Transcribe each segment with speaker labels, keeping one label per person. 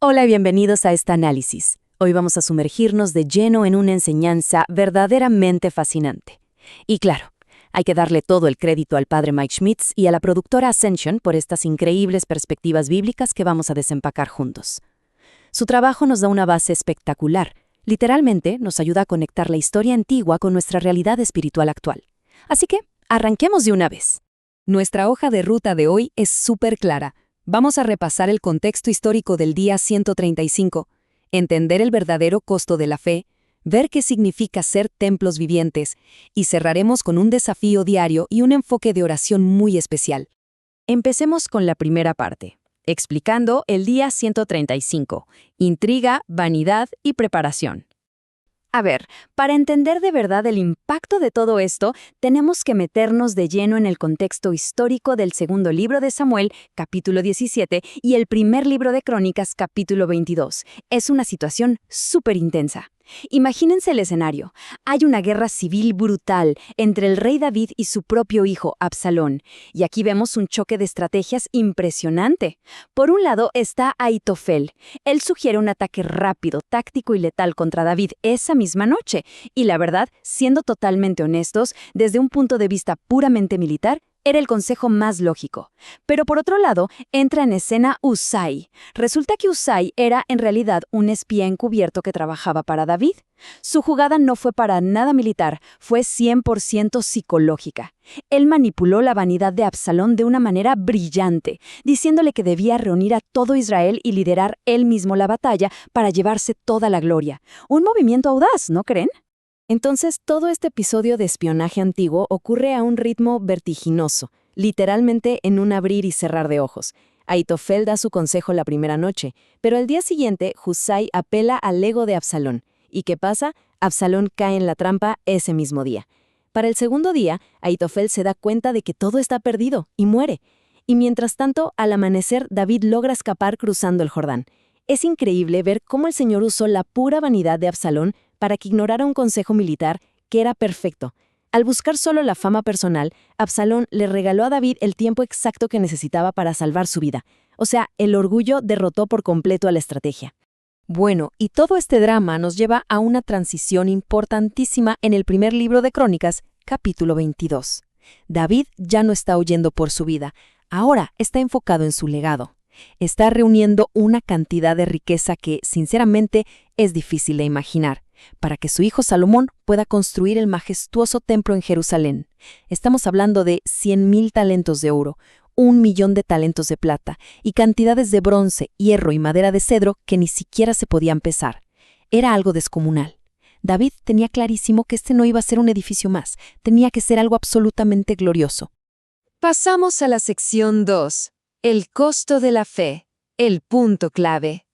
Speaker 1: Hola y bienvenidos a este análisis. Hoy vamos a sumergirnos de lleno en una enseñanza verdaderamente fascinante. Y claro, hay que darle todo el crédito al padre Mike Schmitz y a la productora Ascension por estas increíbles perspectivas bíblicas que vamos a desempacar juntos. Su trabajo nos da una base espectacular. Literalmente nos ayuda a conectar la historia antigua con nuestra realidad espiritual actual. Así que, arranquemos de una vez.
Speaker 2: Nuestra hoja de ruta de hoy es súper clara. Vamos a repasar el contexto histórico del día 135, entender el verdadero costo de la fe, ver qué significa ser templos vivientes, y cerraremos con un desafío diario y un enfoque de oración muy especial.
Speaker 1: Empecemos con la primera parte, explicando el día 135, intriga, vanidad y preparación. A ver, para entender de verdad el impacto de todo esto, tenemos que meternos de lleno en el contexto histórico del segundo libro de Samuel, capítulo 17, y el primer libro de Crónicas, capítulo 22. Es una situación súper intensa. Imagínense el escenario. Hay una guerra civil brutal entre el rey David y su propio hijo, Absalón. Y aquí vemos un choque de estrategias impresionante. Por un lado está Ahitofel. Él sugiere un ataque rápido, táctico y letal contra David esa misma noche. Y la verdad, siendo totalmente honestos, desde un punto de vista puramente militar, era el consejo más lógico. Pero por otro lado, entra en escena Husai. Resulta que Husai era en realidad un espía encubierto que trabajaba para David. Su jugada no fue para nada militar, fue 100% psicológica. Él manipuló la vanidad de Absalón de una manera brillante, diciéndole que debía reunir a todo Israel y liderar él mismo la batalla para llevarse toda la gloria. Un movimiento audaz, ¿no creen? Entonces, todo este episodio de espionaje antiguo ocurre a un ritmo vertiginoso, literalmente en un abrir y cerrar de ojos. Ahitofel da su consejo la primera noche, pero al día siguiente, Husai apela al ego de Absalón. ¿Y qué pasa? Absalón cae en la trampa ese mismo día. Para el segundo día, Ahitofel se da cuenta de que todo está perdido y muere. Y mientras tanto, al amanecer, David logra escapar cruzando el Jordán. Es increíble ver cómo el Señor usó la pura vanidad de Absalón para que ignorara un consejo militar que era perfecto. Al buscar solo la fama personal, Absalón le regaló a David el tiempo exacto que necesitaba para salvar su vida. O sea, el orgullo derrotó por completo a la estrategia. Bueno, y todo este drama nos lleva a una transición importantísima en el primer libro de Crónicas, capítulo 22. David ya no está huyendo por su vida, ahora está enfocado en su legado. Está reuniendo una cantidad de riqueza que, sinceramente, es difícil de imaginar, para que su hijo Salomón pueda construir el majestuoso templo en Jerusalén. Estamos hablando de 100,000 talentos de oro, 1,000,000 de talentos de plata y cantidades de bronce, hierro y madera de cedro que ni siquiera se podían pesar. Era algo descomunal. David tenía clarísimo que este no iba a ser un edificio más, tenía que ser algo absolutamente glorioso.
Speaker 2: Pasamos a la sección 2, el costo de la fe, el punto clave.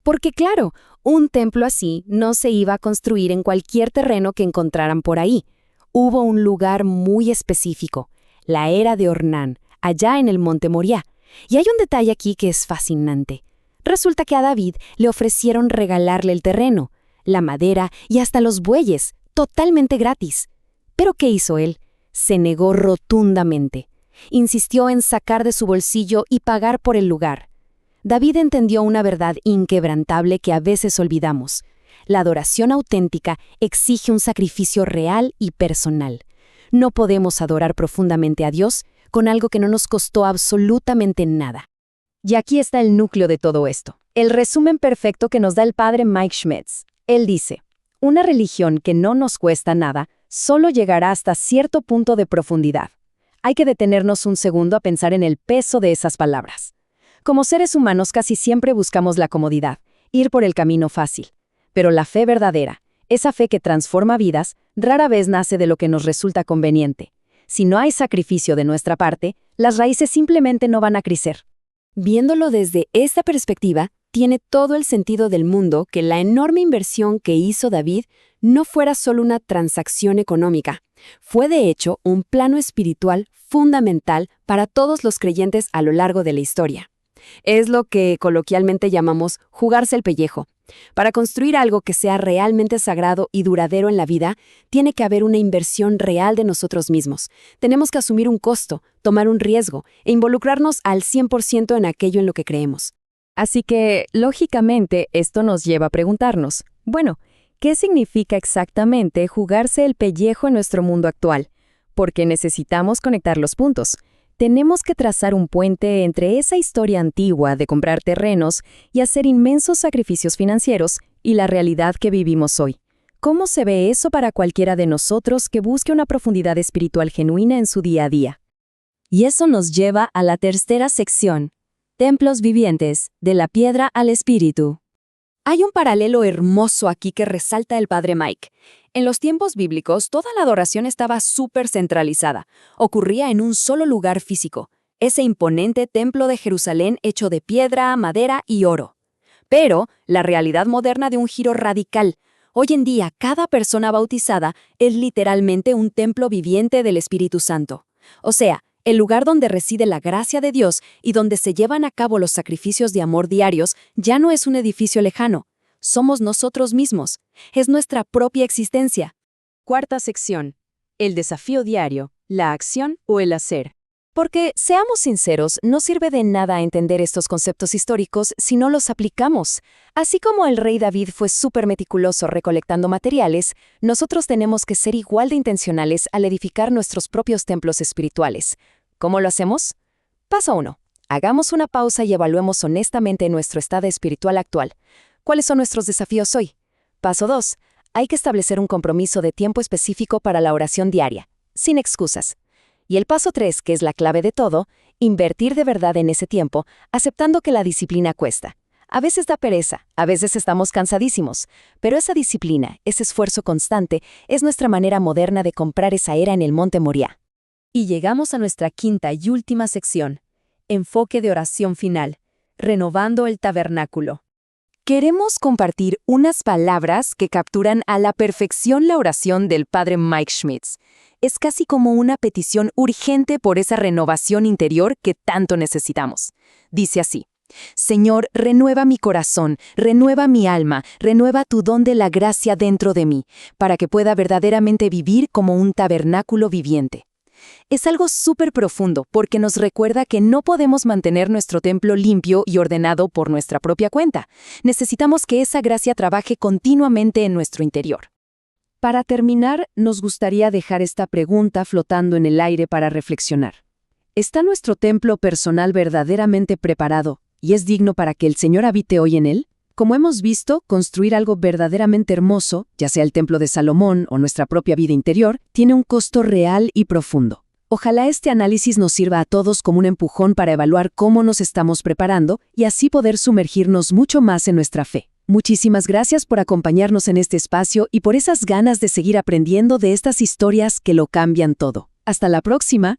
Speaker 1: Porque claro, un templo así no se iba a construir en cualquier terreno que encontraran por ahí. Hubo un lugar muy específico, la era de Ornán, allá en el monte Moriah. Y hay un detalle aquí que es fascinante. Resulta que a David le ofrecieron regalarle el terreno, la madera y hasta los bueyes, totalmente gratis. ¿Pero qué hizo él? Se negó rotundamente. Insistió en sacar de su bolsillo y pagar por el lugar. David entendió una verdad inquebrantable que a veces olvidamos. La adoración auténtica exige un sacrificio real y personal. No podemos adorar profundamente a Dios con algo que no nos costó absolutamente nada. Y aquí está el núcleo de todo esto. El resumen perfecto que nos da el padre Mike Schmitz. Él dice, una religión que no nos cuesta nada solo llegará hasta cierto punto de profundidad. Hay que detenernos un segundo a pensar en el peso de esas palabras. Como seres humanos casi siempre buscamos la comodidad, ir por el camino fácil. Pero la fe verdadera, esa fe que transforma vidas, rara vez nace de lo que nos resulta conveniente. Si no hay sacrificio de nuestra parte, las raíces simplemente no van a crecer. Viéndolo desde esta perspectiva, tiene todo el sentido del mundo que la enorme inversión que hizo David no fuera solo una transacción económica. Fue de hecho un plano espiritual fundamental para todos los creyentes a lo largo de la historia. Es lo que coloquialmente llamamos jugarse el pellejo. Para construir algo que sea realmente sagrado y duradero en la vida, tiene que haber una inversión real de nosotros mismos. Tenemos que asumir un costo, tomar un riesgo e involucrarnos al 100% en aquello en lo que creemos. Así que, lógicamente, esto nos lleva a preguntarnos, bueno, ¿qué significa exactamente jugarse el pellejo en nuestro mundo actual? Porque necesitamos conectar los puntos. Tenemos que trazar un puente entre esa historia antigua de comprar terrenos y hacer inmensos sacrificios financieros y la realidad que vivimos hoy. ¿Cómo se ve eso para cualquiera de nosotros que busque una profundidad espiritual genuina en su día a día?
Speaker 2: Y eso nos lleva a la tercera sección, templos vivientes, de la piedra al espíritu. Hay un paralelo hermoso aquí que resalta el padre Mike. En los tiempos bíblicos, toda la adoración estaba súper centralizada. Ocurría en un solo lugar físico, ese imponente templo de Jerusalén hecho de piedra, madera y oro. Pero la realidad moderna de un giro radical. Hoy en día, cada persona bautizada es literalmente un templo viviente del Espíritu Santo. O sea, el lugar donde reside la gracia de Dios y donde se llevan a cabo los sacrificios de amor diarios ya no es un edificio lejano. Somos nosotros mismos. Es nuestra propia existencia.
Speaker 1: Cuarta sección. El desafío diario, la acción o el hacer. Porque, seamos sinceros, no sirve de nada entender estos conceptos históricos si no los aplicamos. Así como el rey David fue súper meticuloso recolectando materiales, nosotros tenemos que ser igual de intencionales al edificar nuestros propios templos espirituales. ¿Cómo lo hacemos? Paso 1. Hagamos una pausa y evaluemos honestamente nuestro estado espiritual actual. ¿Cuáles son nuestros desafíos hoy? Paso 2. Hay que establecer un compromiso de tiempo específico para la oración diaria, sin excusas. Y el paso 3, que es la clave de todo, invertir de verdad en ese tiempo, aceptando que la disciplina cuesta. A veces da pereza, a veces estamos cansadísimos, pero esa disciplina, ese esfuerzo constante, es nuestra manera moderna de comprar esa era en el Monte Moriah. Y llegamos a nuestra quinta y última sección, enfoque de oración final, renovando el tabernáculo. Queremos compartir unas palabras que capturan a la perfección la oración del padre Mike Schmitz. Es casi como una petición urgente por esa renovación interior que tanto necesitamos. Dice así: Señor, renueva mi corazón, renueva mi alma, renueva tu don de la gracia dentro de mí, para que pueda verdaderamente vivir como un tabernáculo viviente. Es algo súper profundo porque nos recuerda que no podemos mantener nuestro templo limpio y ordenado por nuestra propia cuenta. Necesitamos que esa gracia trabaje continuamente en nuestro interior. Para terminar, nos gustaría dejar esta pregunta flotando en el aire para reflexionar. ¿Está nuestro templo personal verdaderamente preparado y es digno para que el Señor habite hoy en él? Como hemos visto, construir algo verdaderamente hermoso, ya sea el templo de Salomón o nuestra propia vida interior, tiene un costo real y profundo. Ojalá este análisis nos sirva a todos como un empujón para evaluar cómo nos estamos preparando y así poder sumergirnos mucho más en nuestra fe. Muchísimas gracias por acompañarnos en este espacio y por esas ganas de seguir aprendiendo de estas historias que lo cambian todo. Hasta la próxima.